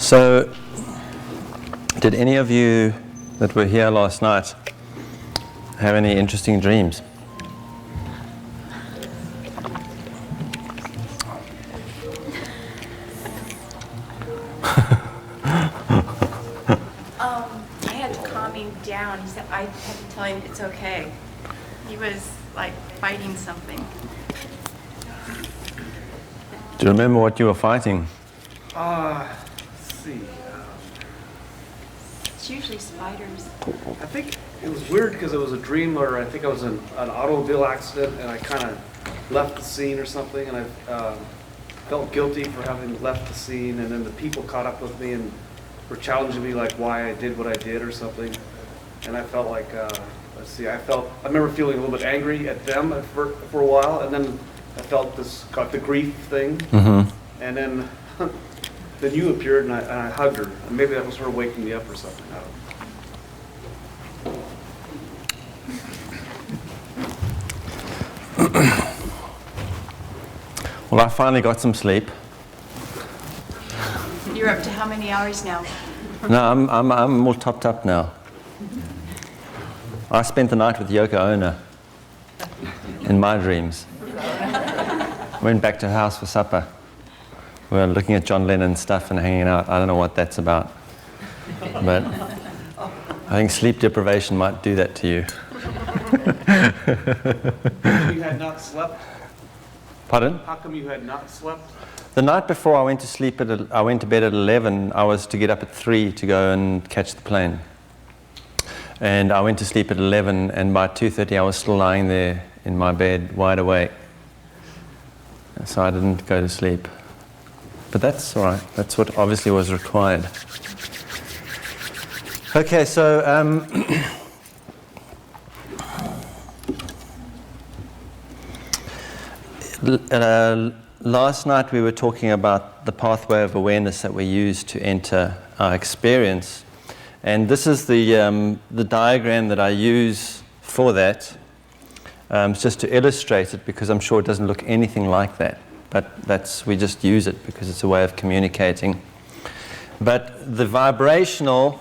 So, did any of you that were here last night have any interesting dreams? I had to calm him down. He said I had to tell him it's okay. He was like fighting something. Do you remember what you were fighting? Let's see. It's usually spiders. I think it was weird because it was a dream where I think I was in an automobile accident and I kind of left the scene or something, and I felt guilty for having left the scene, and then the people caught up with me and were challenging me like why I did what I did or something, and I felt like I remember feeling a little bit angry at them for a while, and then I felt got the grief thing, and then then you appeared and I hugged her, and maybe that was her waking me up or something. I don't know. Well, I finally got some sleep. You're up to how many hours now? No, I'm all topped up now. I spent the night with Yoko Ono in my dreams. Went back to her house for supper. We were looking at John Lennon's stuff and hanging out. I don't know what that's about. But I think sleep deprivation might do that to you. You had not slept? Pardon? How come you had not slept? The night before I went to bed at 11. I was to get up at 3 to go and catch the plane. And I went to sleep at 11, and by 2:30 I was still lying there in my bed, wide awake. So I didn't go to sleep. But that's all right. That's what obviously was required. Okay, so last night we were talking about the pathway of awareness that we use to enter our experience. And this is the diagram that I use for that, just to illustrate it, because I'm sure it doesn't look anything like that. But we just use it because it's a way of communicating. But the vibrational,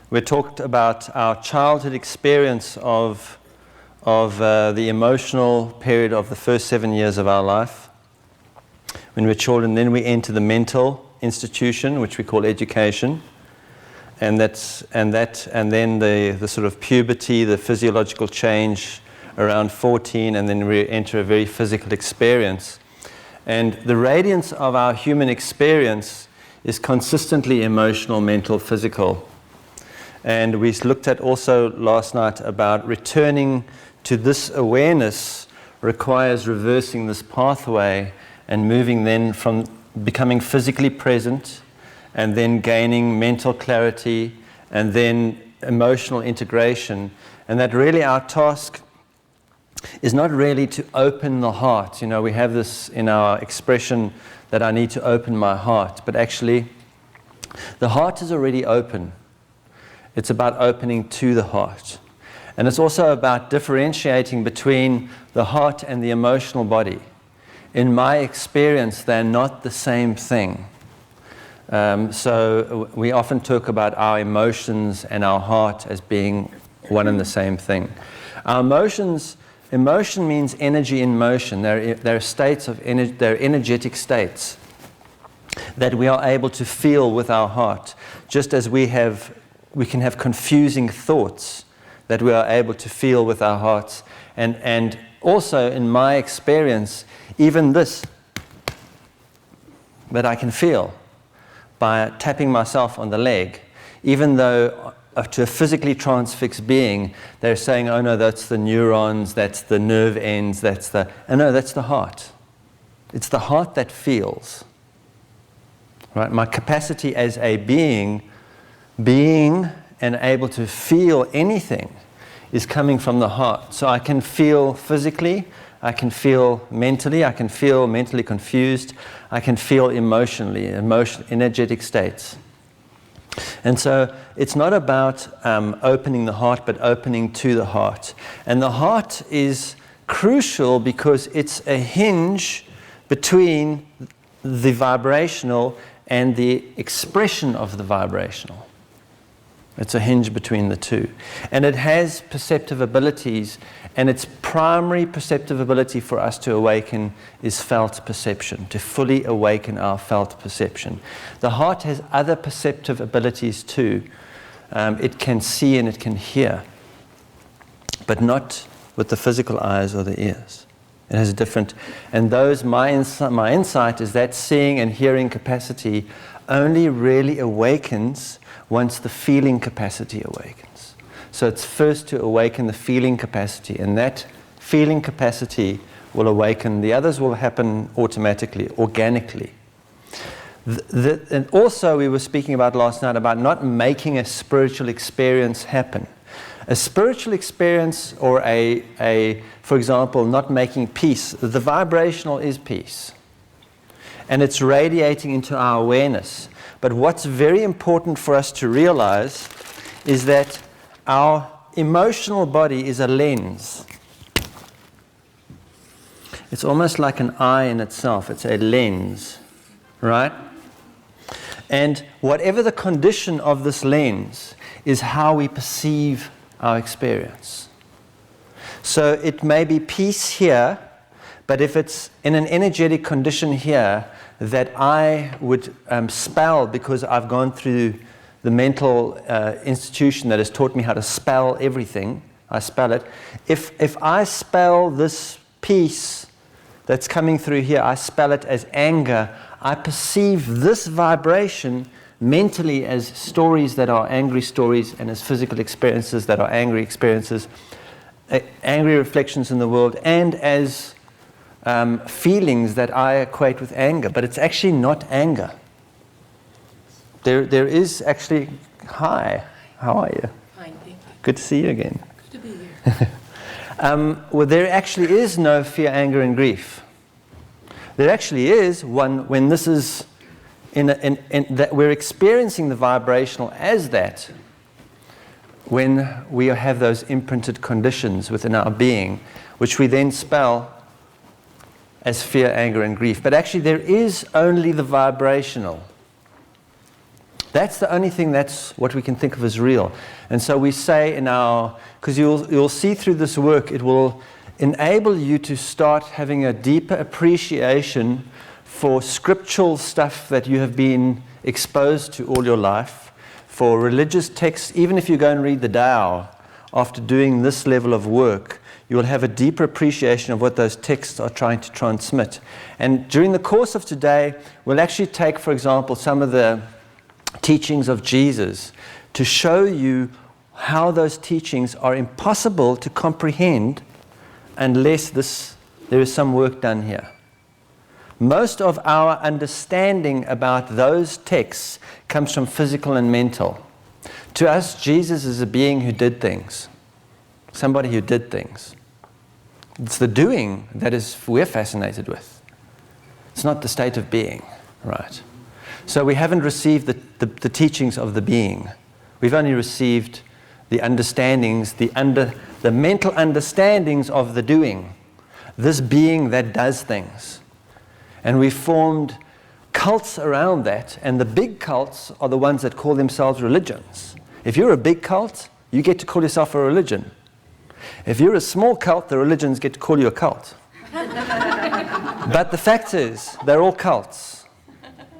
we talked about our childhood experience of the emotional period of the first 7 years of our life. When we're children, then we enter the mental institution, which we call education. And then the sort of puberty, the physiological change around 14, and then we enter a very physical experience. And the radiance of our human experience is consistently emotional, mental, physical. And we looked at also last night about returning to this awareness requires reversing this pathway and moving then from becoming physically present and then gaining mental clarity and then emotional integration. And that really our task is not really to open the heart. You know, we have this in our expression that I need to open my heart, but actually the heart is already open. It's about opening to the heart. And it's also about differentiating between the heart and the emotional body. In my experience, they're not the same thing. So we often talk about our emotions and our heart as being one and the same thing. Our emotion means energy in motion. They're states of energy, they're energetic states that we are able to feel with our heart, just as we can have confusing thoughts that we are able to feel with our hearts. And also in my experience, even this that I can feel by tapping myself on the leg, even though to a physically transfixed being, they're saying, oh no, that's the neurons, that's the nerve ends, no, that's the heart. It's the heart that feels. Right? My capacity as a being and able to feel anything is coming from the heart. So I can feel physically, I can feel mentally, I can feel mentally confused, I can feel emotionally, energetic states. And so it's not about opening the heart, but opening to the heart. And the heart is crucial because it's a hinge between the vibrational and the expression of the vibrational. It's a hinge between the two. And it has perceptive abilities, and its primary perceptive ability for us to awaken is felt perception, to fully awaken our felt perception. The heart has other perceptive abilities too. It can see and it can hear, but not with the physical eyes or the ears. It has a different, and my insight is that seeing and hearing capacity only really awakens once the feeling capacity awakens. So it's first to awaken the feeling capacity, and that feeling capacity will awaken. The others will happen automatically, organically. And also we were speaking about last night about not making a spiritual experience happen. A spiritual experience, or for example, not making peace, the vibrational is peace. And it's radiating into our awareness. But what's very important for us to realize is that our emotional body is a lens. It's almost like an eye in itself. It's a lens, right? And whatever the condition of this lens is how we perceive our experience. So it may be peace here, but if it's in an energetic condition here that I would spell because I've gone through the mental institution that has taught me how to spell everything, I spell it. If I spell this peace that's coming through here, I spell it as anger, I perceive this vibration mentally as stories that are angry stories, and as physical experiences that are angry experiences, angry reflections in the world, and as feelings that I equate with anger. But it's actually not anger. There is actually, hi, how are you? Fine, thank you. Good to see you again. Good to be here. Well, there actually is no fear, anger, and grief. There actually is one when this is in that we're experiencing the vibrational as that, when we have those imprinted conditions within our being, which we then spell as fear, anger, and grief. But actually there is only the vibrational. That's the only thing that's what we can think of as real. And so we say in our, because you'll see through this work, it will enable you to start having a deeper appreciation for scriptural stuff that you have been exposed to all your life, for religious texts. Even if you go and read the Tao, after doing this level of work, you will have a deeper appreciation of what those texts are trying to transmit. And during the course of today, we'll actually take, for example, some of the teachings of Jesus to show you how those teachings are impossible to comprehend unless there is some work done here. Most of our understanding about those texts comes from physical and mental. To us, Jesus is a being who did things. Somebody who did things. It's the doing that we're fascinated with. It's not the state of being, right? So we haven't received the teachings of the being. We've only received the understandings, the mental understandings of the doing. This being that does things. And we formed cults around that, and the big cults are the ones that call themselves religions. If you're a big cult, you get to call yourself a religion. If you're a small cult, the religions get to call you a cult. But the fact is, they're all cults,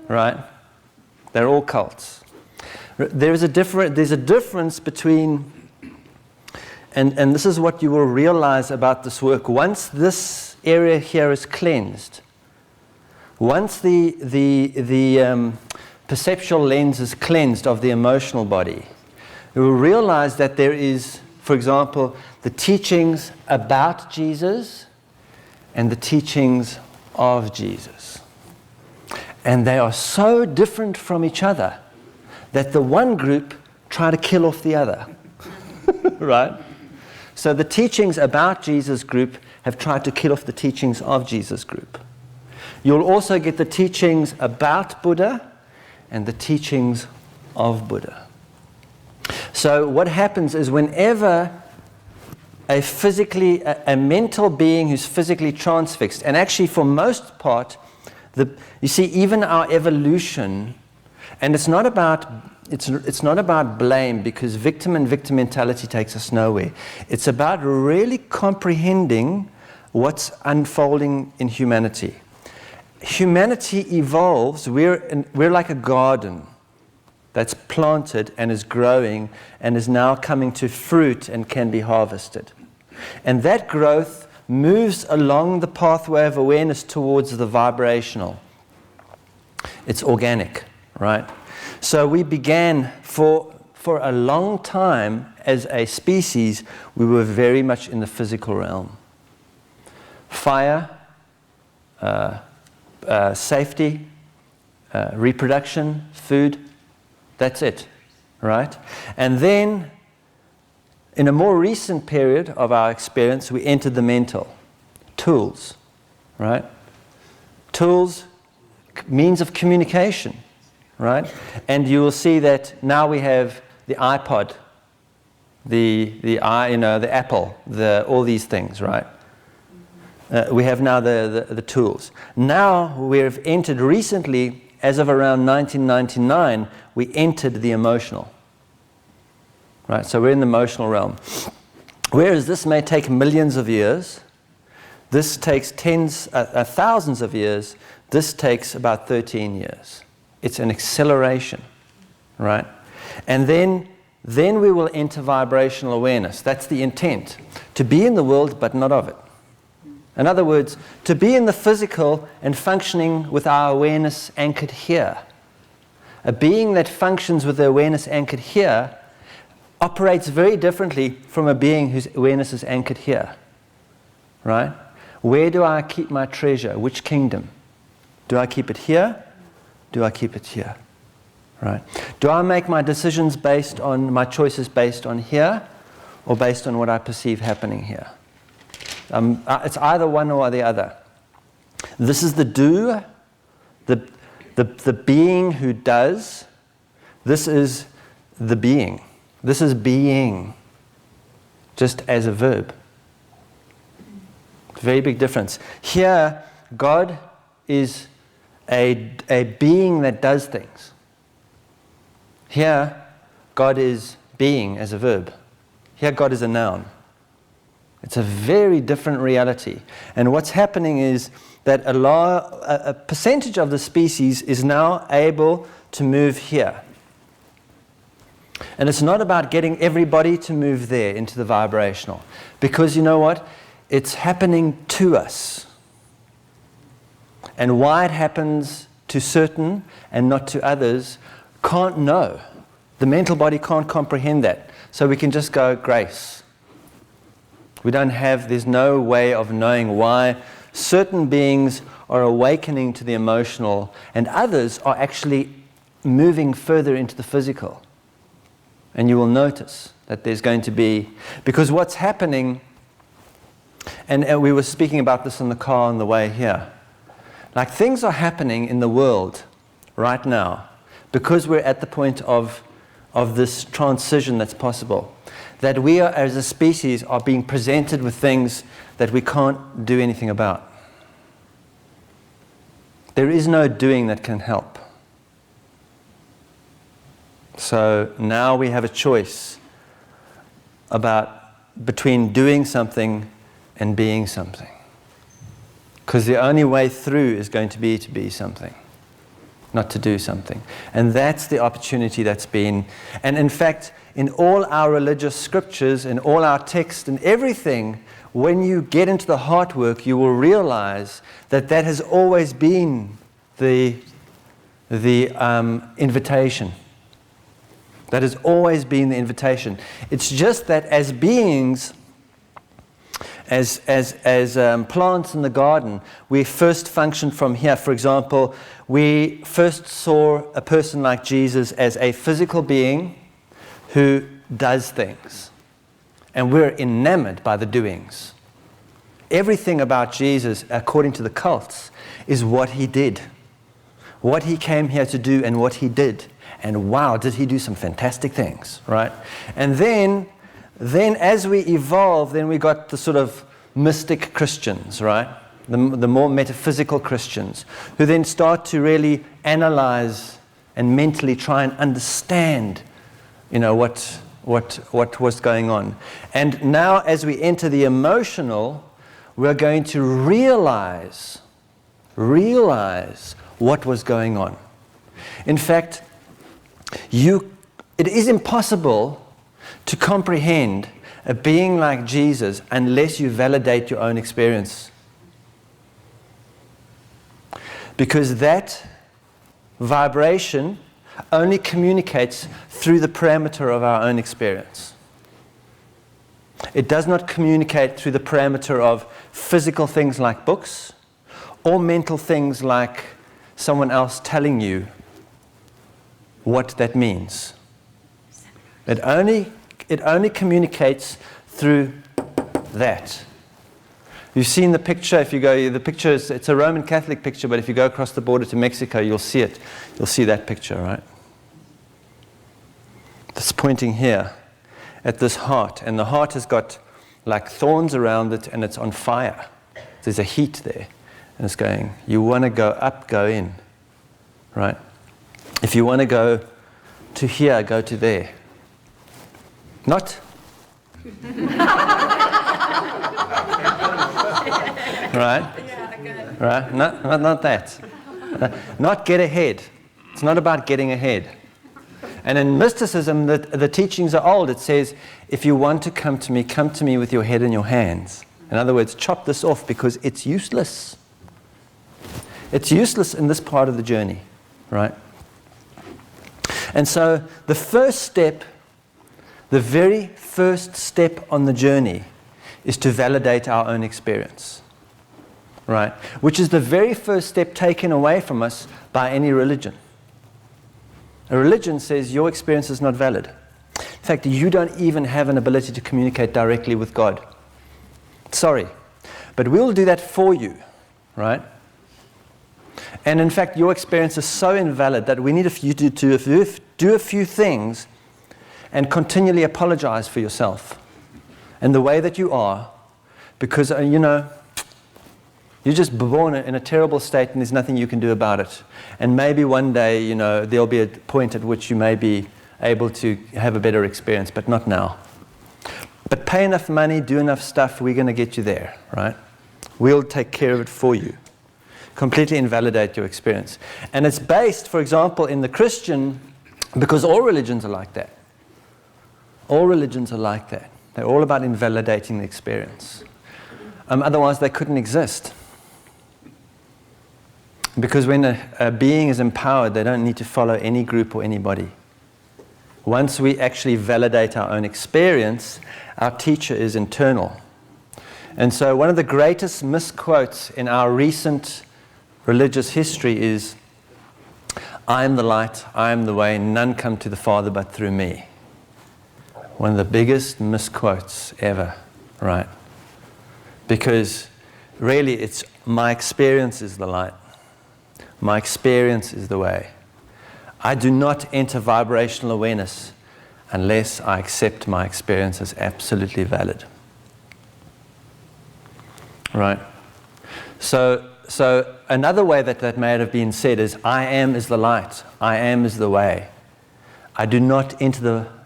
right? They're all cults. There's a difference between, and this is what you will realize about this work. Once this area here is cleansed, once the perceptual lens is cleansed of the emotional body, you will realize that there is, for example, the teachings about Jesus and the teachings of Jesus. And they are so different from each other that the one group try to kill off the other. Right? So the teachings about Jesus group have tried to kill off the teachings of Jesus group. You'll also get the teachings about Buddha and the teachings of Buddha. So what happens is whenever a mental being who's physically transfixed, and actually for most part, You see, even our evolution, and it's not about blame, because victim and victim mentality takes us nowhere. It's about really comprehending what's unfolding in humanity. Humanity evolves. We're like a garden that's planted and is growing and is now coming to fruit and can be harvested. And that growth moves along the pathway of awareness towards the vibrational. It's organic, right? So we began for a long time as a species, we were very much in the physical realm. Fire, safety, reproduction, food, that's it, right? And then, in a more recent period of our experience, we entered the mental. Tools, right? Tools, means of communication, right? And you will see that now we have the iPod, the Apple, all these things, right? We have now the tools. Now we have entered recently, as of around 1999, we entered the emotional. Right, so we're in the emotional realm. Whereas this may take millions of years, this takes thousands of years, this takes about 13 years. It's an acceleration, right? And then we will enter vibrational awareness. That's the intent. To be in the world, but not of it. In other words, to be in the physical and functioning with our awareness anchored here. A being that functions with the awareness anchored here operates very differently from a being whose awareness is anchored here. Right? Where do I keep my treasure? Which kingdom? Do I keep it here? Do I keep it here? Right? Do I make my decisions based on my choices based on here, or based on what I perceive happening here? It's either one or the other. This is the do, the being who does. This is the being. This is being, just as a verb. Very big difference. Here, God is a being that does things. Here, God is being as a verb. Here, God is a noun. It's a very different reality. And what's happening is that a percentage of the species is now able to move here. And it's not about getting everybody to move there into the vibrational. Because you know what? It's happening to us. And why it happens to certain and not to others, can't know. The mental body can't comprehend that. So we can just go, grace. There's no way of knowing why certain beings are awakening to the emotional and others are actually moving further into the physical. And you will notice that there's going to be, because what's happening, and we were speaking about this in the car on the way here, like things are happening in the world right now because we're at the point of this transition that's possible. That we are, as a species, are being presented with things that we can't do anything about. There is no doing that can help. So now we have a choice between doing something and being something. Because the only way through is going to be something, not to do something. And that's the opportunity that's been. And in fact, in all our religious scriptures, in all our texts and everything, when you get into the heart work, you will realize that has always been the invitation. That has always been the invitation. It's just that as beings, as plants in the garden, we first functioned from here. For example, we first saw a person like Jesus as a physical being who does things. And we're enamored by the doings. Everything about Jesus, according to the cults, is what he did. What he came here to do and what he did. And wow, did he do some fantastic things, right? And then as we evolve, then we got the sort of mystic Christians, right? the more metaphysical Christians, who then start to really analyze and mentally try and understand, what was going on. And now, as we enter the emotional, we're going to realize what was going on. In fact, it is impossible to comprehend a being like Jesus unless you validate your own experience. Because that vibration only communicates through the parameter of our own experience. It does not communicate through the parameter of physical things like books or mental things like someone else telling you what that means. It only communicates through that. You've seen the picture. If you go, the picture it's a Roman Catholic picture, but if you go across the border to Mexico, you'll see it. You'll see that picture, right? It's pointing here at this heart, and the heart has got like thorns around it, and it's on fire. There's a heat there, and it's going, you want to go up, go in, right? If you want to go to here, go to there. Not. Right? Right? Not that. Not get ahead. It's not about getting ahead. And in mysticism, the teachings are old. It says, if you want to come to me with your head in your hands. In other words, chop this off because it's useless. It's useless in this part of the journey, right? And so the first step, the very first step on the journey is to validate our own experience, right? Which is the very first step taken away from us by any religion. A religion says your experience is not valid. In fact, you don't even have an ability to communicate directly with God. Sorry, but we'll do that for you, right? And in fact, your experience is so invalid that we need you to do a few things and continually apologize for yourself and the way that you are, because, you're just born in a terrible state and there's nothing you can do about it. And maybe one day, there'll be a point at which you may be able to have a better experience, but not now. But pay enough money, do enough stuff, we're going to get you there, right? We'll take care of it for you. Completely invalidate your experience. And it's based, for example, in the Christian, because all religions are like that. All religions are like that. They're all about invalidating the experience. Otherwise, they couldn't exist. Because when a being is empowered, they don't need to follow any group or anybody. Once we actually validate our own experience, our teacher is internal. And so one of the greatest misquotes in our recent religious history is, I am the light, I am the way, none come to the Father but through me. One of the biggest misquotes ever, right? Because really it's my experience is the light. My experience is the way. I do not enter vibrational awareness unless I accept my experience as absolutely valid. Right? So another way that may have been said is, I am is the light. I am is the way. I do not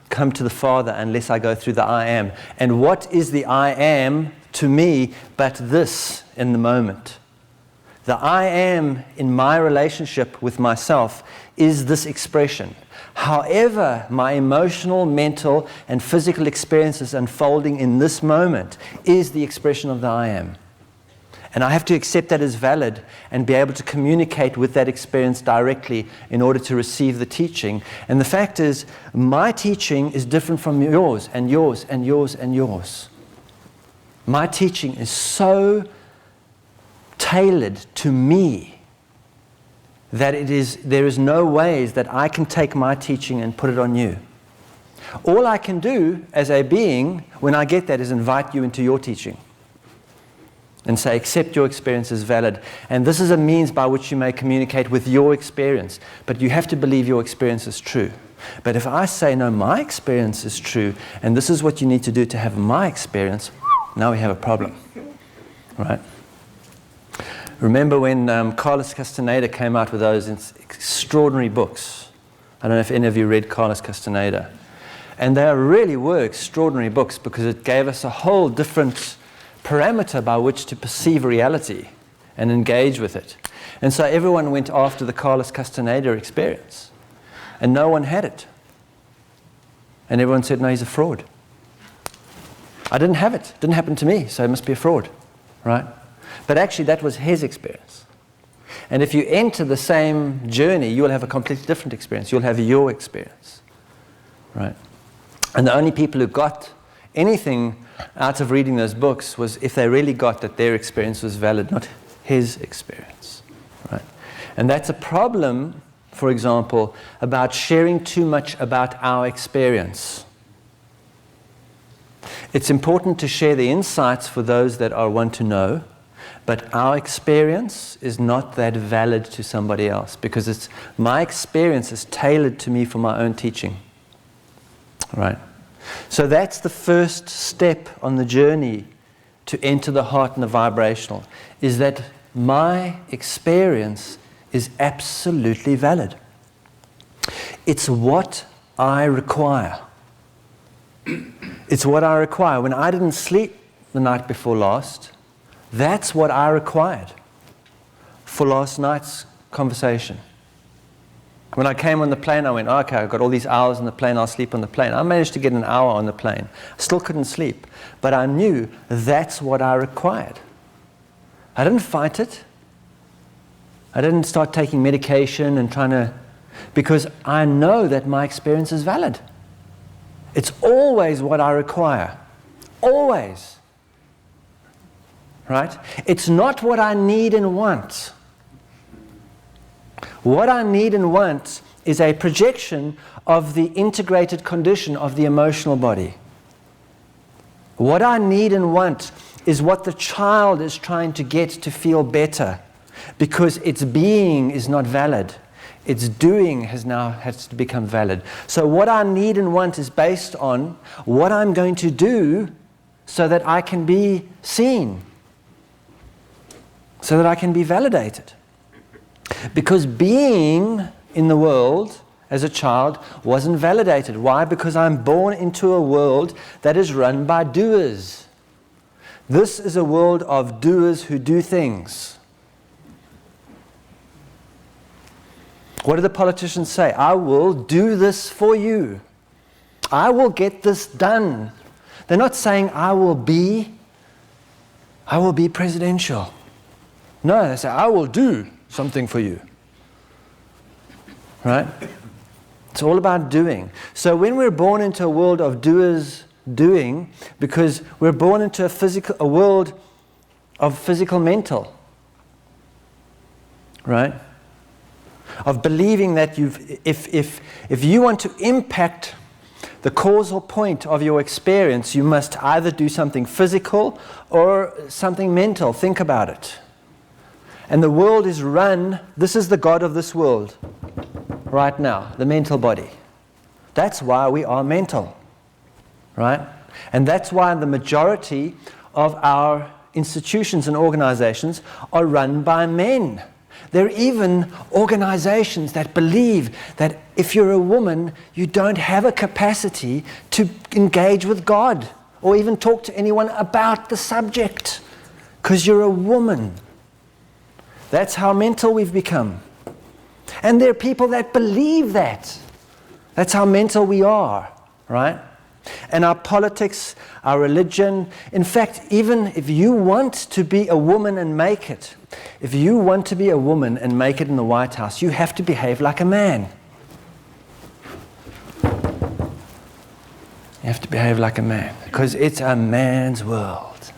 come to the Father unless I go through the I am. And what is the I am to me but this in the moment? The I am in my relationship with myself is this expression. However, my emotional, mental, and physical experiences unfolding in this moment is the expression of the I am. And I have to accept that as valid and be able to communicate with that experience directly in order to receive the teaching. And the fact is, my teaching is different from yours, and yours, and yours, and yours. My teaching is so tailored to me that there is no ways that I can take my teaching and put it on you. All I can do as a being when I get that is invite you into your teaching and say, accept your experience as valid. And this is a means by which you may communicate with your experience. But you have to believe your experience is true. But if I say, no, my experience is true, and this is what you need to do to have my experience, now we have a problem. Right? Remember when Carlos Castaneda came out with those extraordinary books? I don't know if any of you read Carlos Castaneda. And they really were extraordinary books because it gave us a whole different parameter by which to perceive reality and engage with it. And so everyone went after the Carlos Castaneda experience. And no one had it. And everyone said, no, he's a fraud. I didn't have it. It didn't happen to me, so it must be a fraud, right? But actually, that was his experience. And if you enter the same journey, you'll have a completely different experience. You'll have your experience, right? And the only people who got anything out of reading those books was if they really got that their experience was valid, not his experience, right? And that's a problem, for example, about sharing too much about our experience. It's important to share the insights for those that want to know, but our experience is not that valid to somebody else because my experience is tailored to me for my own teaching. Right? So that's the first step on the journey to enter the heart and the vibrational, is that my experience is absolutely valid. It's what I require. It's what I require. When I didn't sleep the night before last, that's what I required for last night's conversation. When I came on the plane, I went, okay, I've got all these hours on the plane, I'll sleep on the plane. I managed to get an hour on the plane. I still couldn't sleep, but I knew that's what I required. I didn't fight it. I didn't start taking medication and because I know that my experience is valid. It's always what I require. Always. Right? It's not what I need and want. What I need and want is a projection of the integrated condition of the emotional body. What I need and want is what the child is trying to get to feel better, because its being is not valid. Its doing has to become valid. So what I need and want is based on what I'm going to do so that I can be seen, so that I can be validated. Because being in the world as a child wasn't validated. Why? Because I'm born into a world that is run by doers. This is a world of doers who do things. What do the politicians say? I will do this for you. I will get this done. They're not saying I will be presidential. No, they say I will do something for you. Right? It's all about doing. So when we're born into a world of doers doing, because we're born into a world of physical mental, right? Of believing that if you want to impact the causal point of your experience, you must either do something physical or something mental. Think about it. And the world is run, this is the God of this world right now, the mental body. That's why we are mental, right? And that's why the majority of our institutions and organizations are run by men. There are even organizations that believe that if you're a woman, you don't have a capacity to engage with God or even talk to anyone about the subject because you're a woman. That's how mental we've become. And there are people that believe that. That's how mental we are, right? And our politics, our religion, in fact, even if you want to be a woman and make it, if you want to be a woman and make it in the White House, you have to behave like a man. You have to behave like a man, because it's a man's world.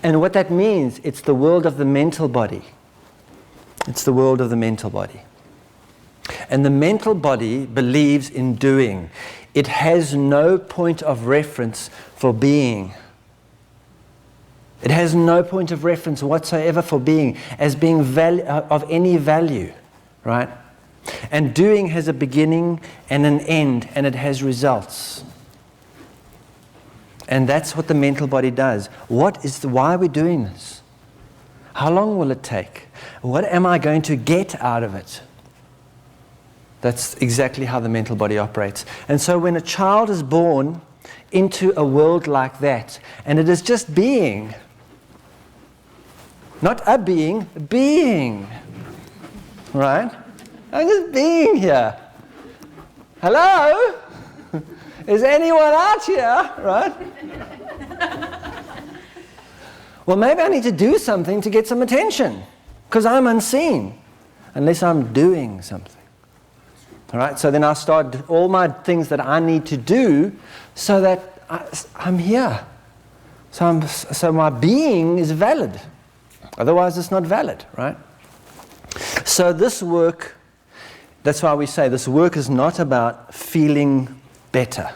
And what that means, it's the world of the mental body. It's the world of the mental body. And the mental body believes in doing. It has no point of reference for being. It has no point of reference whatsoever for being, as being of any value, right? And doing has a beginning and an end, and it has results. And that's what the mental body does. Why are we doing this? How long will it take? What am I going to get out of it? That's exactly how the mental body operates. And so when a child is born into a world like that, and it is just being, not a being, right? I'm just being here. Hello? Is anyone out here, right? Well, maybe I need to do something to get some attention, because I'm unseen, unless I'm doing something. All right, so then I start all my things that I need to do so that I'm here. So my being is valid. Otherwise, it's not valid, right? So this work, that's why we say this work is not about feeling better.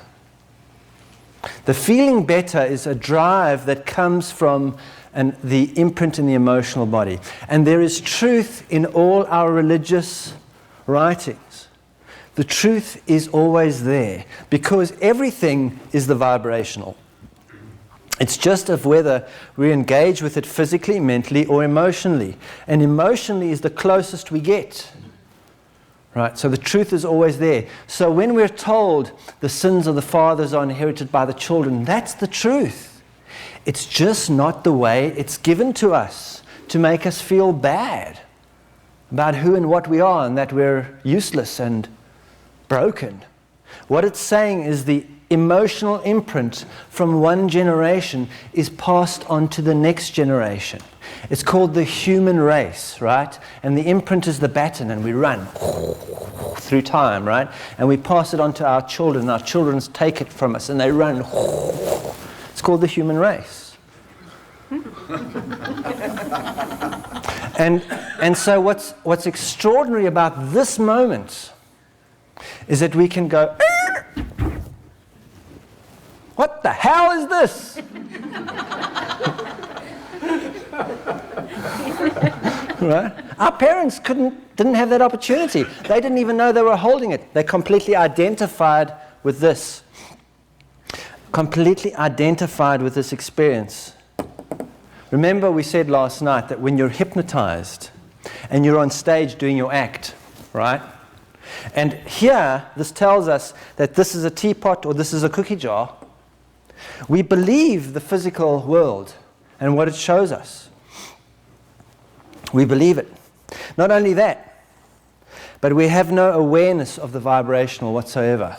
The feeling better is a drive that comes from the imprint in the emotional body. And there is truth in all our religious writings. The truth is always there, because everything is the vibrational. It's just of whether we engage with it physically, mentally, or emotionally. And emotionally is the closest we get. Right? So the truth is always there. So when we're told the sins of the fathers are inherited by the children, that's the truth. It's just not the way it's given to us to make us feel bad about who and what we are, and that we're useless and broken. What it's saying is the emotional imprint from one generation is passed on to the next generation. It's called the human race, right? And the imprint is the baton, and we run through time, right? And we pass it on to our children. Our children take it from us, and they run. It's called the human race. And so what's extraordinary about this moment is that we can go, what the hell is this? Right? Our parents didn't have that opportunity. They didn't even know they were holding it. They completely identified with this. Completely identified with this experience. Remember, we said last night that when you're hypnotized and you're on stage doing your act, right? And here, this tells us that this is a teapot or this is a cookie jar. We believe the physical world and what it shows us. We believe it. Not only that, but we have no awareness of the vibrational whatsoever.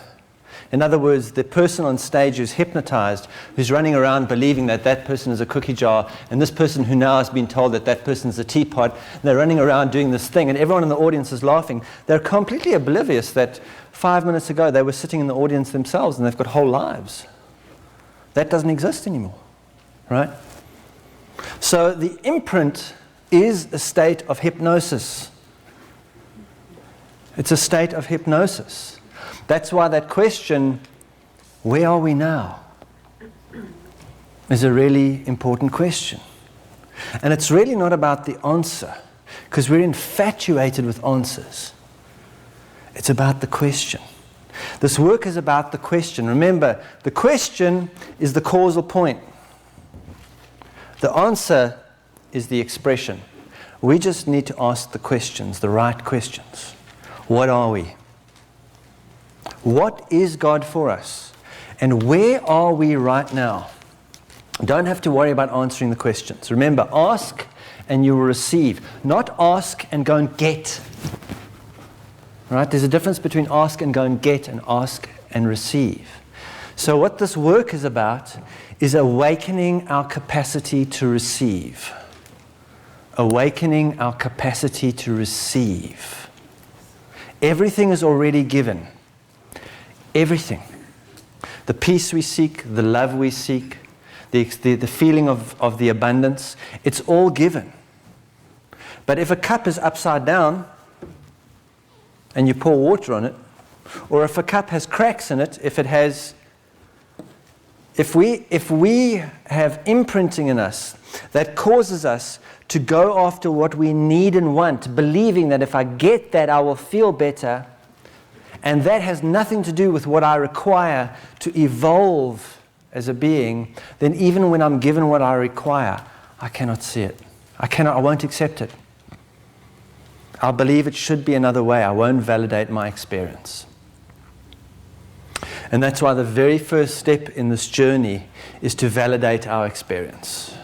In other words, the person on stage who's hypnotized, who's running around believing that that person is a cookie jar, and this person who now has been told that that person is a teapot, and they're running around doing this thing, and everyone in the audience is laughing. They're completely oblivious that 5 minutes ago they were sitting in the audience themselves, and they've got whole lives. That doesn't exist anymore, right? So the imprint is a state of hypnosis. It's a state of hypnosis. That's why that question, where are we now, is a really important question. And it's really not about the answer, because we're infatuated with answers. It's about the question. This work is about the question. Remember, the question is the causal point. The answer is the expression. We just need to ask the questions, the right questions. What are we? What is God for us? And where are we right now? Don't have to worry about answering the questions. Remember, ask and you will receive. Not ask and go and get. Right? There's a difference between ask and go and get and ask and receive. So what this work is about is awakening our capacity to receive. Awakening our capacity to receive. Everything is already given. Everything. The peace we seek, the love we seek, the feeling of the abundance, it's all given. But if a cup is upside down and you pour water on it, or if a cup has cracks in it, if we have imprinting in us that causes us to go after what we need and want, believing that if I get that I will feel better, and that has nothing to do with what I require to evolve as a being, then even when I'm given what I require, I cannot see it. I won't accept it. I'll believe it should be another way. I won't validate my experience. And that's why the very first step in this journey is to validate our experience.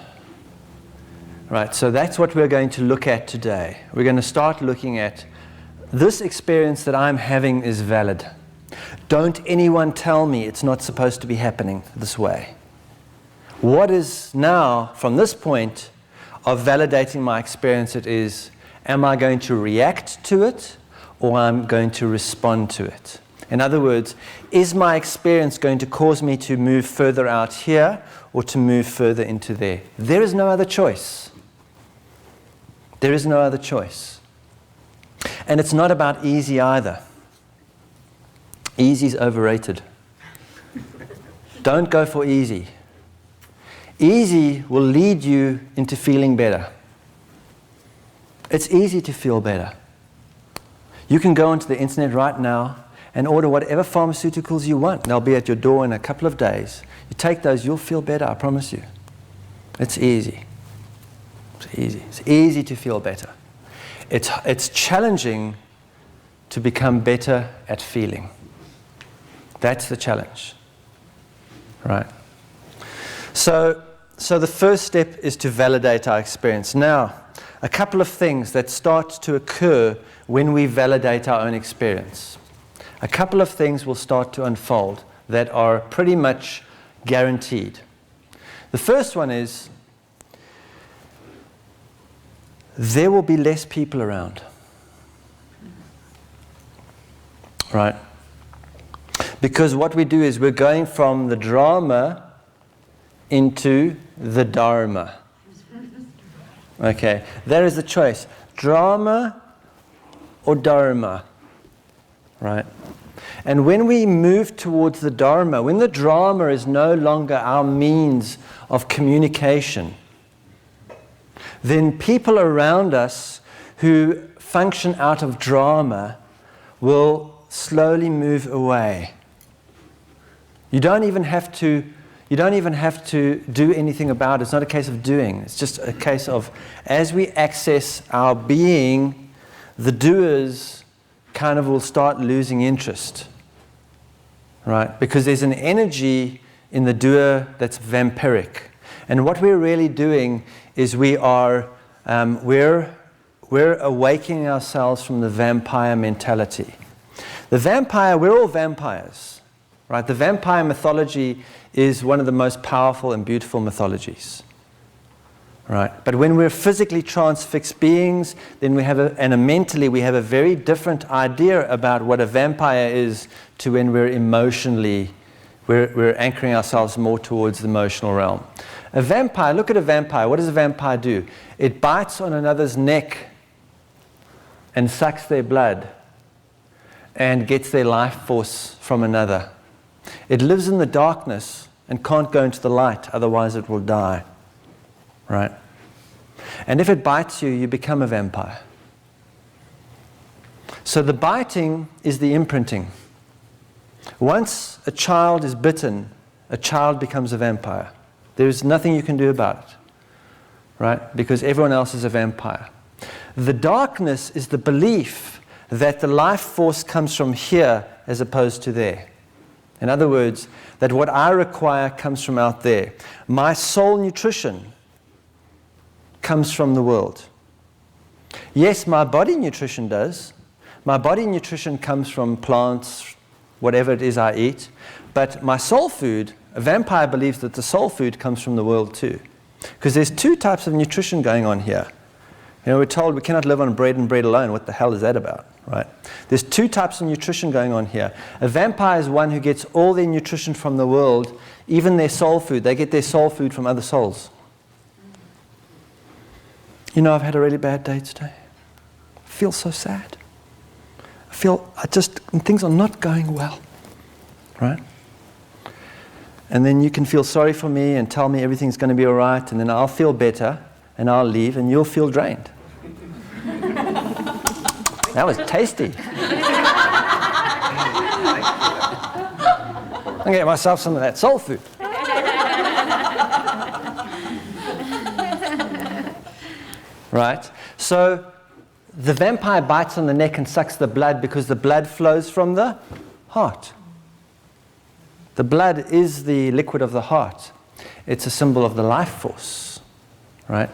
Right, so that's what we're going to look at today. We're going to start looking at this experience that I'm having is valid. Don't anyone tell me it's not supposed to be happening this way. What is now, from this point of validating my experience, it is, am I going to react to it or am I going to respond to it? In other words, is my experience going to cause me to move further out here or to move further into there? There is no other choice. There is no other choice. And it's not about easy either. Easy is overrated. Don't go for easy. Easy will lead you into feeling better. It's easy to feel better. You can go onto the internet right now and order whatever pharmaceuticals you want. They'll be at your door in a couple of days. You take those, you'll feel better, I promise you. It's easy. It's easy. It's easy to feel better. It's challenging to become better at feeling. That's the challenge. Right? So the first step is to validate our experience. Now, a couple of things that start to occur when we validate our own experience. A couple of things will start to unfold that are pretty much guaranteed. The first one is there will be less people around. Right? Because what we do is we're going from the drama into the dharma. Okay, there is the choice. Drama or dharma. Right? And when we move towards the dharma, when the drama is no longer our means of communication, then people around us who function out of drama will slowly move away. You don't even have to do anything about it. It's not a case of doing. It's just a case of, as we access our being, the doers kind of will start losing interest. Right? Because there's an energy in the doer that's vampiric. And what we're really doing is we're awakening ourselves from the vampire mentality. The vampire, we're all vampires. Right? The vampire mythology is one of the most powerful and beautiful mythologies. Right? But when we're physically transfixed beings, then mentally we have a very different idea about what a vampire is to when we're emotionally, we're anchoring ourselves more towards the emotional realm. A vampire, look at a vampire. What does a vampire do? It bites on another's neck and sucks their blood and gets their life force from another. It lives in the darkness and can't go into the light, otherwise it will die. Right? And if it bites you, you become a vampire. So the biting is the imprinting. Once a child is bitten, a child becomes a vampire. There's nothing you can do about it. Right? Because everyone else is a vampire. The darkness is the belief that the life force comes from here as opposed to there. In other words, that what I require comes from out there. My soul nutrition comes from the world. Yes, my body nutrition does. My body nutrition comes from plants, whatever it is I eat. But my soul food, a vampire believes that the soul food comes from the world too. Because there's two types of nutrition going on here. You know, we're told we cannot live on bread and bread alone. What the hell is that about? Right? There's two types of nutrition going on here. A vampire is one who gets all their nutrition from the world, even their soul food. They get their soul food from other souls. You know, I've had a really bad day today. I feel so sad. Things are not going well. Right? And then you can feel sorry for me and tell me everything's going to be all right, and then I'll feel better, and I'll leave, and you'll feel drained. That was tasty. I'll get myself some of that soul food. right? So the vampire bites on the neck and sucks the blood because the blood flows from the heart. The blood is the liquid of the heart. It's a symbol of the life force, right?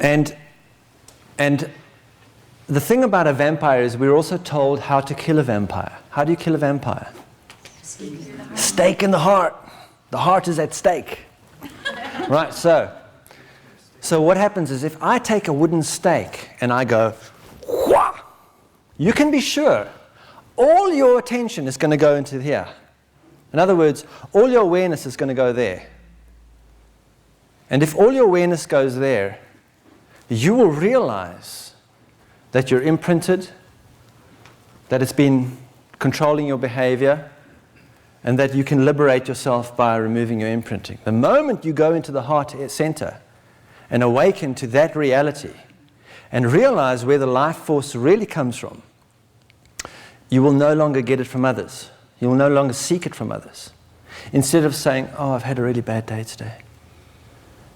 And the thing about a vampire is we're also told how to kill a vampire. How do you kill a vampire? Stake in the heart. The heart is at stake. Right, so what happens is if I take a wooden stake and I go, whah, you can be sure all your attention is going to go into here. In other words, all your awareness is going to go there. And if all your awareness goes there, you will realize that you're imprinted, that it's been controlling your behavior, and that you can liberate yourself by removing your imprinting. The moment you go into the heart center and awaken to that reality and realize where the life force really comes from, you will no longer get it from others. You will no longer seek it from others. Instead of saying, oh, I've had a really bad day today,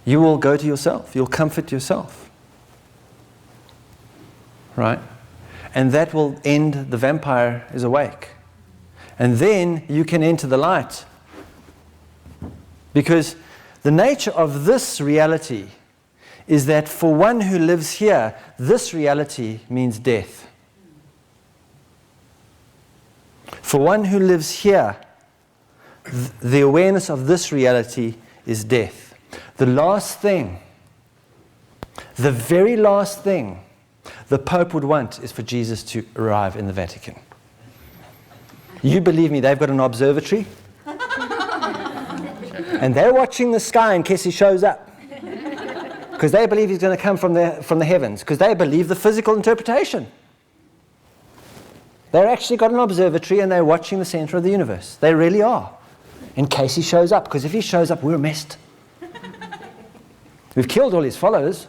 you will go to yourself. You'll comfort yourself. Right? And that will end the vampire is awake. And then you can enter the light. Because the nature of this reality is that for one who lives here, this reality means death. For one who lives here, the awareness of this reality is death. The last thing, the very last thing the Pope would want is for Jesus to arrive in the Vatican. You believe me, they've got an observatory. And they're watching the sky in case he shows up. Because they believe he's going to come from the heavens. Because they believe the physical interpretation. They've actually got an observatory and they're watching the center of the universe. They really are. In case he shows up. Because if he shows up, we're messed. We've killed all his followers.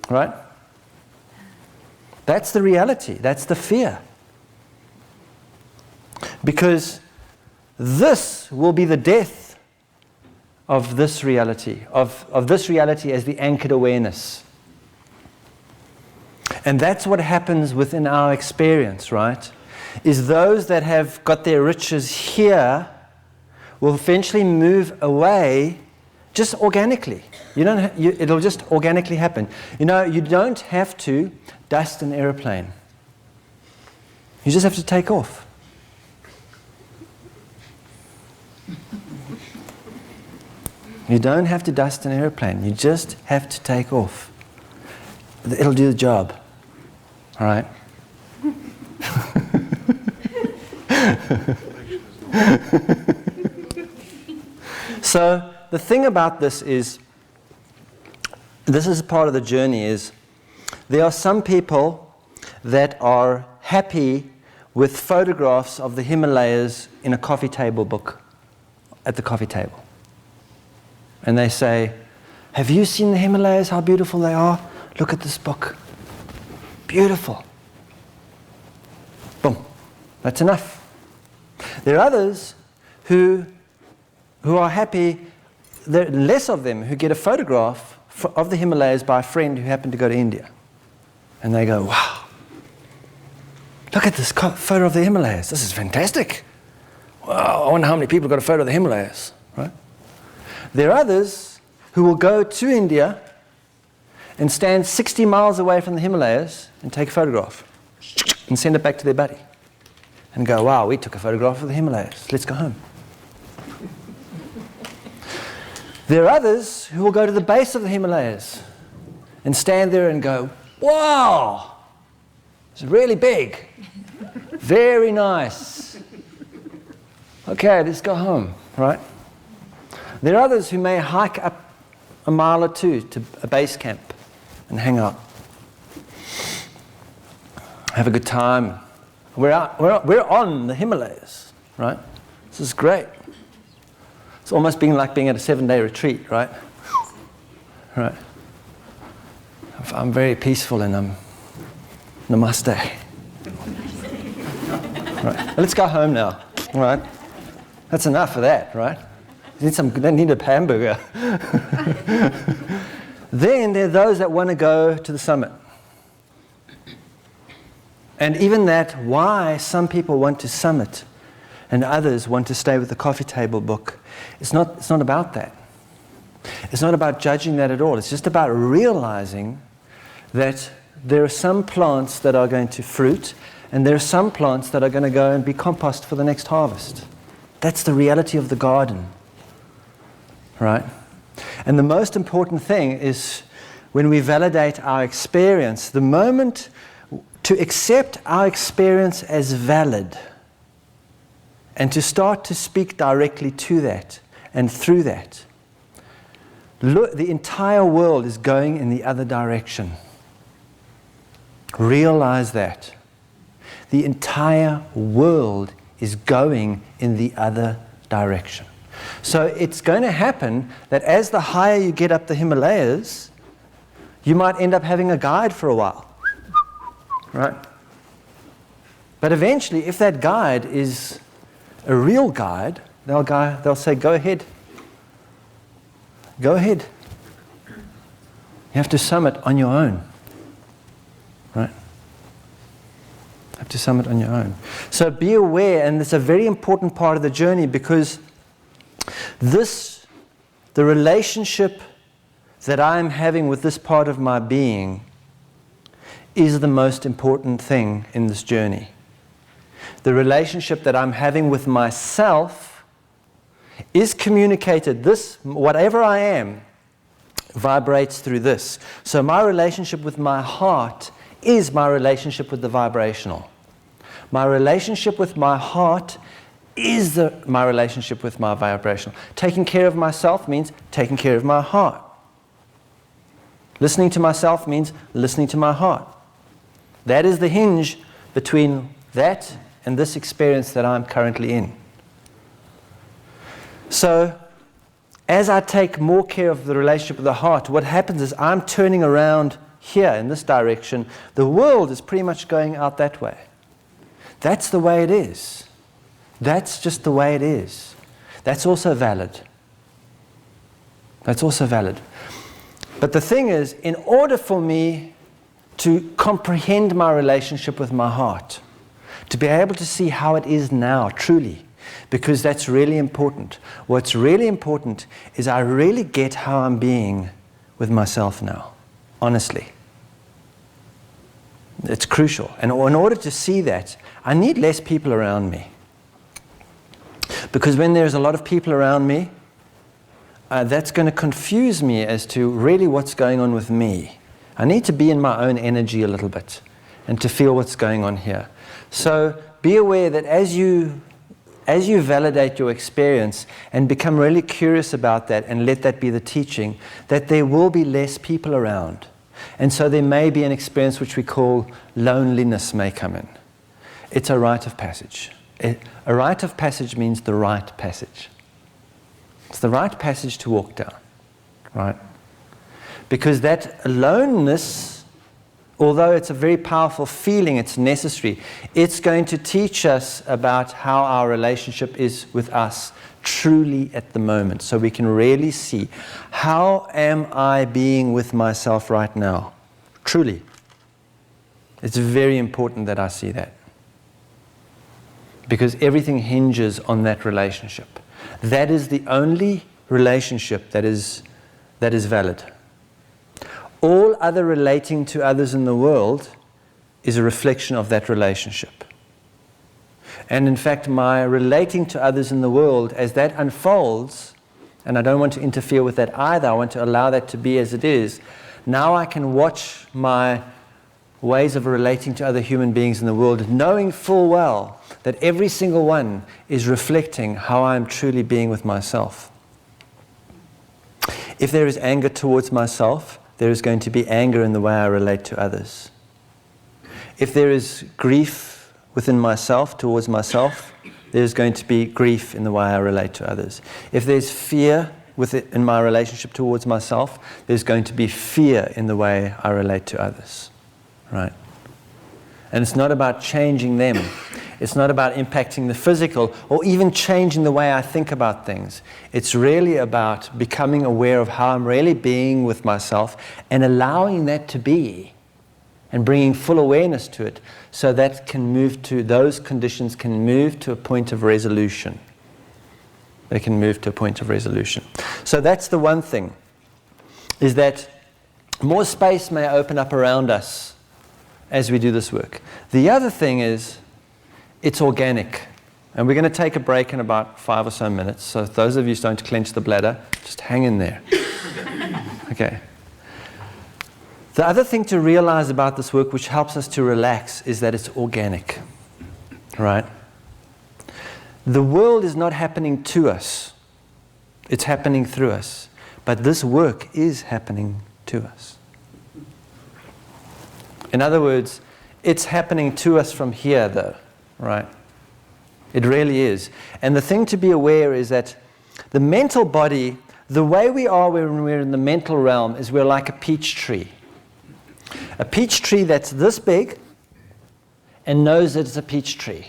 Right? That's the reality. That's the fear. Because this will be the death of this reality, of this reality as the anchored awareness. And that's what happens within our experience, right? Is those that have got their riches here will eventually move away just organically. It'll just organically happen. You know, you don't have to dust an airplane. You just have to take off. You don't have to dust an airplane. You just have to take off. It'll do the job. All right? So the thing about this is part of the journey is there are some people that are happy with photographs of the Himalayas in a coffee table book at the coffee table. And they say, have you seen the Himalayas, how beautiful they are? Look at this book. Beautiful. Boom. That's enough. There are others who are happy, there are less of them, who get a photograph of the Himalayas by a friend who happened to go to India. And they go, wow, look at this photo of the Himalayas. This is fantastic. Wow, I wonder how many people got a photo of the Himalayas, right? There are others who will go to India and stand 60 miles away from the Himalayas and take a photograph and send it back to their buddy and go, wow, we took a photograph of the Himalayas. Let's go home. There are others who will go to the base of the Himalayas and stand there and go, wow, it's really big. Very nice. Okay, let's go home, right? There are others who may hike up a mile or two to a base camp and hang out. Have a good time. We're on the Himalayas, right? This is great. It's almost like being at a 7-day retreat, right? Right. I'm very peaceful and I'm namaste. Right. Let's go home now, right? That's enough of that, right? They need a hamburger. Then there are those that want to go to the summit. And even that, why some people want to summit and others want to stay with the coffee table book, it's not about that. It's not about judging that at all. It's just about realizing that there are some plants that are going to fruit, and there are some plants that are going to go and be compost for the next harvest. That's the reality of the garden, right? And the most important thing is when we validate our experience, the moment to accept our experience as valid and to start to speak directly to that and through that. Look, the entire world is going in the other direction. Realize that. The entire world is going in the other direction. So it's going to happen that as the higher you get up the Himalayas, you might end up having a guide for a while. Right? But eventually, if that guide is a real guide, they'll say, go ahead. Go ahead. You have to summit on your own. Right? You have to summit on your own. So be aware, and it's a very important part of the journey, because the relationship that I'm having with this part of my being is the most important thing in this journey. The relationship that I'm having with myself is communicated. This, whatever I am, vibrates through this. So my relationship with my heart is my relationship with the vibrational. My relationship with my heart is my relationship with my vibrational. Taking care of myself means taking care of my heart. Listening to myself means listening to my heart. That is the hinge between that and this experience that I'm currently in. So, as I take more care of the relationship with the heart, what happens is I'm turning around here in this direction. The world is pretty much going out that way. That's the way it is. That's just the way it is. That's also valid. That's also valid. But the thing is, in order for me to comprehend my relationship with my heart, to be able to see how it is now, truly, because that's really important. What's really important is I really get how I'm being with myself now, honestly. It's crucial. And in order to see that, I need less people around me. Because when there's a lot of people around me, that's going to confuse me as to really what's going on with me. I need to be in my own energy a little bit and to feel what's going on here. So be aware that as you validate your experience and become really curious about that and let that be the teaching, that there will be less people around. And so there may be an experience which we call loneliness may come in. It's a rite of passage. A rite of passage means the right passage. It's the right passage to walk down, right? Because that aloneness, although it's a very powerful feeling, it's necessary. It's going to teach us about how our relationship is with us truly at the moment. So we can really see, how am I being with myself right now? Truly. It's very important that I see that. Because everything hinges on that relationship. That is the only relationship that is valid. All other relating to others in the world is a reflection of that relationship. And in fact, my relating to others in the world, as that unfolds, and I don't want to interfere with that either, I want to allow that to be as it is, now I can watch my ways of relating to other human beings in the world, knowing full well that every single one is reflecting how I am truly being with myself. If there is anger towards myself, there is going to be anger in the way I relate to others. If there is grief within myself towards myself, there's going to be grief in the way I relate to others. If there's fear in my relationship towards myself, there's going to be fear in the way I relate to others. Right? And it's not about changing them. It's not about impacting the physical or even changing the way I think about things. It's really about becoming aware of how I'm really being with myself and allowing that to be and bringing full awareness to it so that can move to, those conditions can move to a point of resolution. They can move to a point of resolution. So that's the one thing, is that more space may open up around us as we do this work. The other thing is, it's organic. And we're going to take a break in about 5 or so minutes. So if those of you starting to clench the bladder, just hang in there. Okay. The other thing to realize about this work, which helps us to relax, is that it's organic. Right? The world is not happening to us. It's happening through us. But this work is happening to us. In other words, it's happening to us from here, though, right? It really is. And the thing to be aware is that the mental body, the way we are when we're in the mental realm is we're like a peach tree. A peach tree that's this big and knows that it's a peach tree.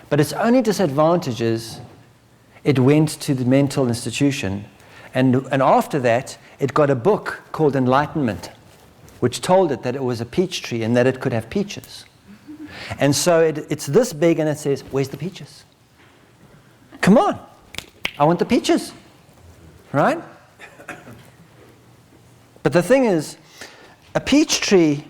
But its only disadvantage is it went to the mental institution, and after that, it got a book called Enlightenment, which told it that it was a peach tree and that it could have peaches. And so it's this big and it says, where's the peaches? Come on, I want the peaches, right? But the thing is, a peach tree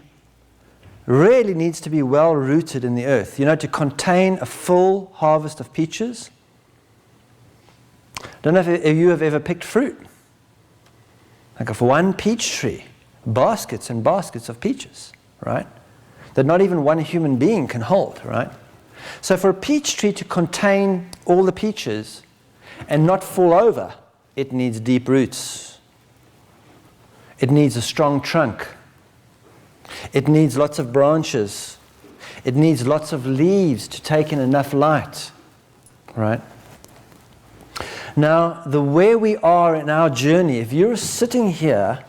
really needs to be well rooted in the earth. You know, to contain a full harvest of peaches. I don't know if you have ever picked fruit. Like of one peach tree, baskets and baskets of peaches, right? That not even one human being can hold, right? So for a peach tree to contain all the peaches and not fall over, it needs deep roots. It needs a strong trunk. It needs lots of branches. It needs lots of leaves to take in enough light, right? Now, the where we are in our journey, if you're sitting here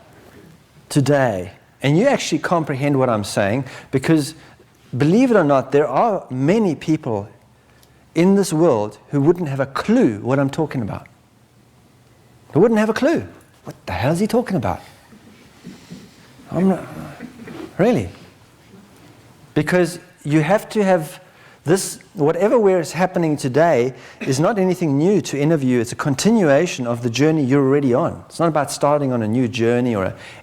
today and you actually comprehend what I'm saying, because believe it or not, there are many people in this world who wouldn't have a clue what I'm talking about. They wouldn't have a clue. What the hell is he talking about? I'm not, really. Because you have to have this, whatever where is happening today is not anything new to any of you. It's a continuation of the journey you're already on. It's not about starting on a new journey,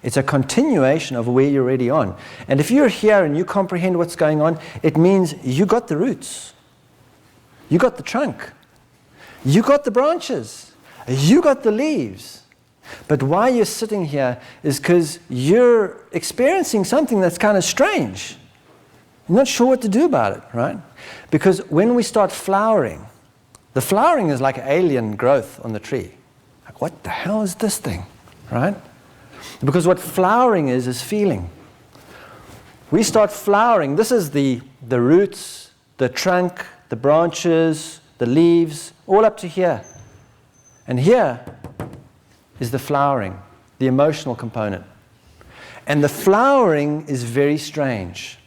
it's a continuation of where you're already on. And if you're here and you comprehend what's going on, it means you got the roots. You got the trunk. You got the branches. You got the leaves. But why you're sitting here is because you're experiencing something that's kind of strange. You're not sure what to do about it, right? Because when we start flowering, the flowering is like alien growth on the tree. Like, what the hell is this thing, right? Because what flowering is feeling. We start flowering. This is the roots, the trunk, the branches, the leaves, all up to here. And here is the flowering, the emotional component. And the flowering is very strange.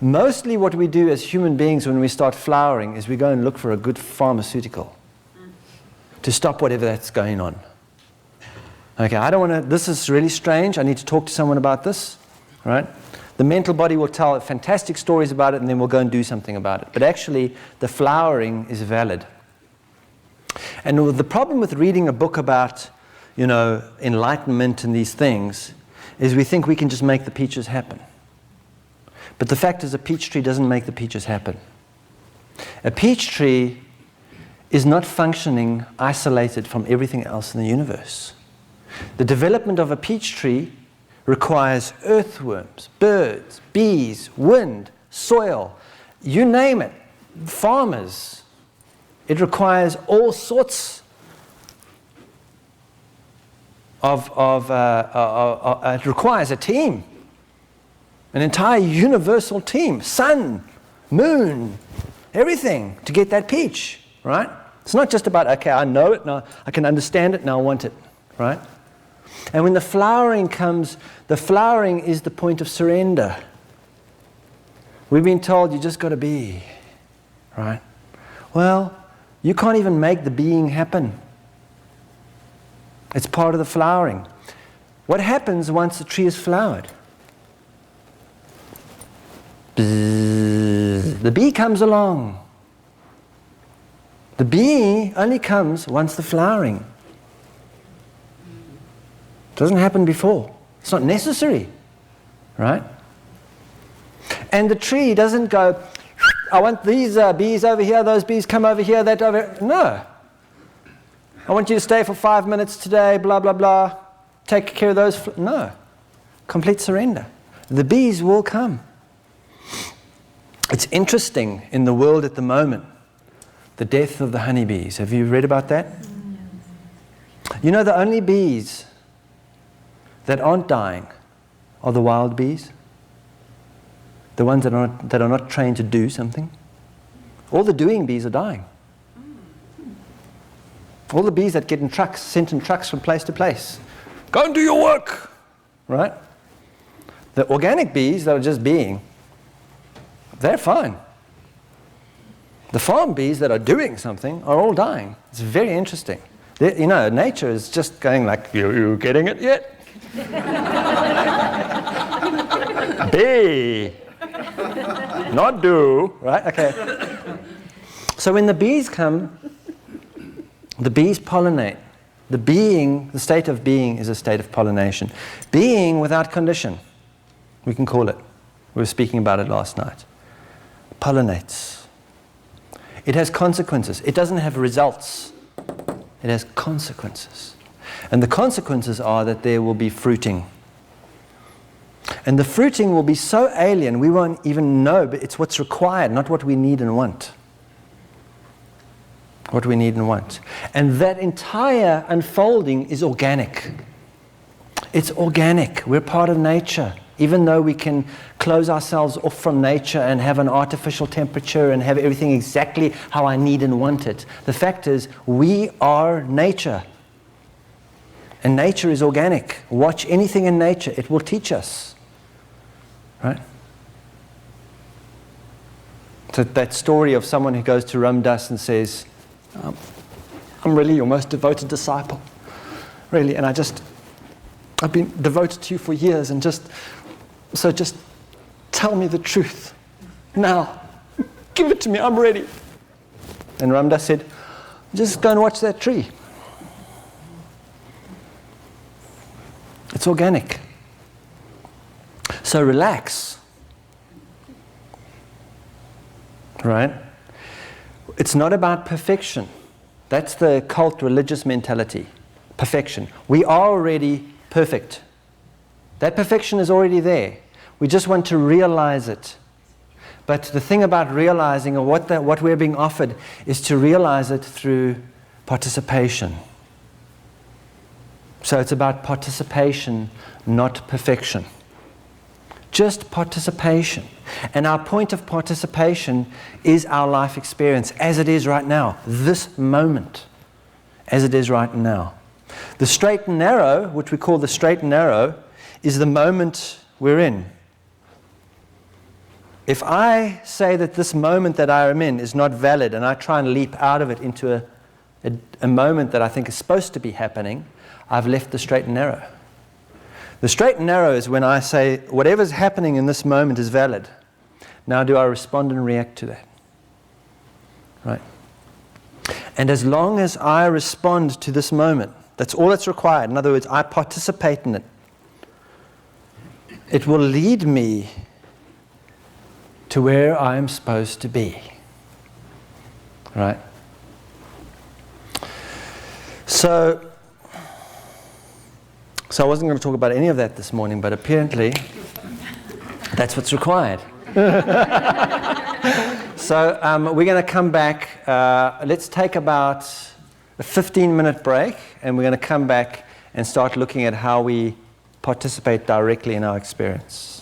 Mostly what we do as human beings when we start flowering is we go and look for a good pharmaceutical to stop whatever that's going on. Okay, I don't want to, this is really strange, I need to talk to someone about this, right? The mental body will tell fantastic stories about it and then we'll go and do something about it. But actually, the flowering is valid. And the problem with reading a book about, you know, enlightenment and these things is we think we can just make the peaches happen. But the fact is, a peach tree doesn't make the peaches happen. A peach tree is not functioning isolated from everything else in the universe. The development of a peach tree requires earthworms, birds, bees, wind, soil, you name it, farmers. It requires all sorts it requires a team. An entire universal team, sun, moon, everything to get that peach, right? It's not just about, okay, I know it, now I can understand it, now I want it, right? And when the flowering comes, the flowering is the point of surrender. We've been told you just got to be. right? Well, you can't even make the being happen. It's part of the flowering. What happens once the tree is flowered? Bzzz, the bee comes along. The bee only comes once the flowering. It doesn't happen before. It's not necessary, right? And the tree doesn't go, I want these bees over here, those bees come over here, that over here. No. I want you to stay for 5 minutes today, blah, blah, blah. Take care of those. No. Complete surrender. The bees will come. It's interesting in the world at the moment, the death of the honeybees. Have you read about that? You know, the only bees that aren't dying are the wild bees. The ones that are not trained to do something. All the doing bees are dying. All the bees that get in trucks, sent in trucks from place to place. Go and do your work, right? The organic bees that are just being, they're fine. The farm bees that are doing something are all dying. It's very interesting. You know, nature is just going like, you getting it yet? Bee. Not do, right? Okay. So when the bees come, the bees pollinate. The state of being is a state of pollination. Being without condition, we can call it. We were speaking about it last night. Pollinates. It has consequences. It doesn't have results. It has consequences. And the consequences are that there will be fruiting. And the fruiting will be so alien, we won't even know, but it's what's required, not what we need and want. What we need and want. And that entire unfolding is organic. It's organic. We're part of nature. Even though we can close ourselves off from nature and have an artificial temperature and have everything exactly how I need and want it, the fact is we are nature. And nature is organic. Watch anything in nature. It will teach us. Right? So that story of someone who goes to Ram Dass and says, I'm really your most devoted disciple. Really. And I've been devoted to you for years and just tell me the truth. Now. Give it to me. I'm ready. And Ram Dass said, just go and watch that tree. It's organic. So relax. Right? It's not about perfection. That's the cult religious mentality. Perfection. We are already perfect. That perfection is already there. We just want to realize it. But the thing about realizing, or what we're being offered, is to realize it through participation. So it's about participation, not perfection. Just participation. And our point of participation is our life experience as it is right now, this moment, as it is right now. The straight and narrow, which we call the straight and narrow, is the moment we're in. If I say that this moment that I am in is not valid and I try and leap out of it into a moment that I think is supposed to be happening, I've left the straight and narrow. The straight and narrow is when I say, whatever's happening in this moment is valid. Now do I respond and react to that? Right? And as long as I respond to this moment, that's all that's required. In other words, I participate in it. It will lead me to where I am supposed to be. Right? So I wasn't going to talk about any of that this morning, but apparently that's what's required. So we're going to come back. Let's take about a 15-minute break, and we're going to come back and start looking at how we participate directly in our experience.